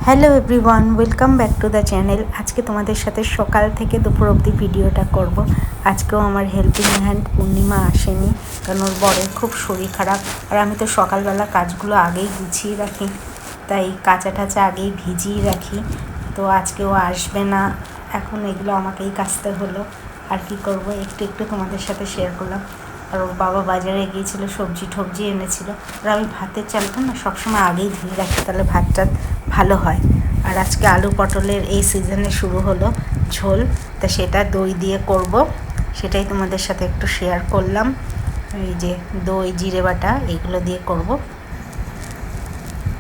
Hello everyone, welcome back to the channel. আজকে তোমাদের সাথে সকাল থেকে দুপুর অবধি ভিডিওটা করব। আজকেও আমার হেল্পিং হ্যান্ড পূর্ণিমা আসেনি, কারণ ওর বরের খুব শরীর খারাপ। আর আমি তো সকালবেলা কাজগুলো আগেই গুছিয়ে রাখি, তাই কাঁচা টাচা আগেই ভিজিয়ে রাখি। তো আজকেও আসবে না, এখন এগুলো আমাকেই কাচতে হলো। আর কি করব, একটু একটু তোমাদের সাথে শেয়ার করলাম। আর ওর বাবা বাজারে গিয়েছিলো, সবজি টবজি এনেছিল। আর আমি ভাতের চালটা না সবসময় আগেই ধুয়ে রাখি, তাহলে ভাতটা ভালো হয়। আর আজকে আলু পটলের এই সিজনে শুরু হলো ঝোল, তা সেটা দই দিয়ে করব, সেটাই তোমাদের সাথে একটু শেয়ার করলাম। এই যে দই, জিরে বাটা, এগুলো দিয়ে করব।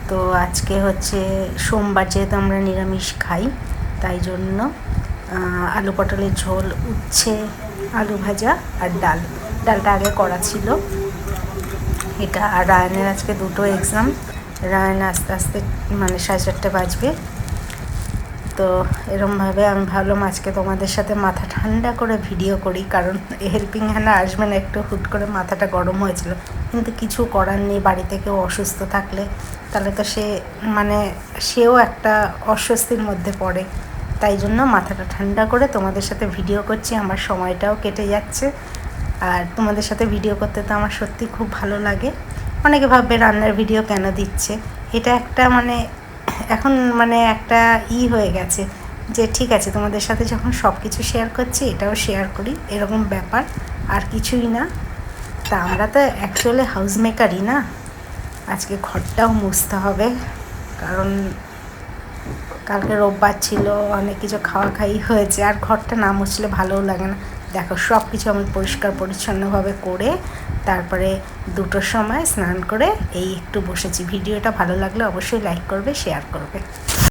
তো আজকে হচ্ছে সোমবার, যেহেতু আমরা নিরামিষ খাই, তাই জন্য আলু পটলের ঝোল, উচ্ছে আলু ভাজা আর ডালটা আগে করা ছিল এটা। আর রায়নের আজকে দুটো এক্সাম, রায়ন আস্তে আস্তে মানে 4:30 বাজবে। তো এরমভাবে আমি ভাবলাম আজকে তোমাদের সাথে মাথা ঠান্ডা করে ভিডিও করি, কারণ হেল্পিং হ্যান্ড আসবে না, একটু হুট করে মাথাটা গরম হয়েছিল। কিন্তু কিছু করার নেই, বাড়িতে কেউ অসুস্থ থাকলে তাহলে তো সেও একটা অস্বস্তির মধ্যে পড়ে। তাই জন্য মাথাটা ঠান্ডা করে তোমাদের সাথে ভিডিও করছি, আমার সময়টাও কেটে যাচ্ছে। আর তোমাদের সাথে ভিডিও করতে তো আমার সত্যি খুব ভালো লাগে। অনেকে ভাববে রান্নার ভিডিও কেন দিচ্ছে, এটা একটা এখন একটা হয়ে গেছে যে ঠিক আছে, তোমাদের সাথে যখন সব কিছু শেয়ার করছি এটাও শেয়ার করি, এরকম ব্যাপার, আর কিছুই না। তা আমরা তো অ্যাকচুয়ালি হাউস মেকারই না। আজকে ঘরটাও মুছতে হবে, কারণ কালকে রোববার ছিল, অনেক কিছু খাওয়া খাই হয়েছে, আর ঘরটা না মুছলে ভালোও লাগে না। দেখো, সব কিছু আমি পরিষ্কার পরিচ্ছন্নভাবে করে তারপরে 2টোর সময় স্নান করে এই একটু বসেছি। ভিডিওটা ভালো লাগলে অবশ্যই লাইক করবে, শেয়ার করবে।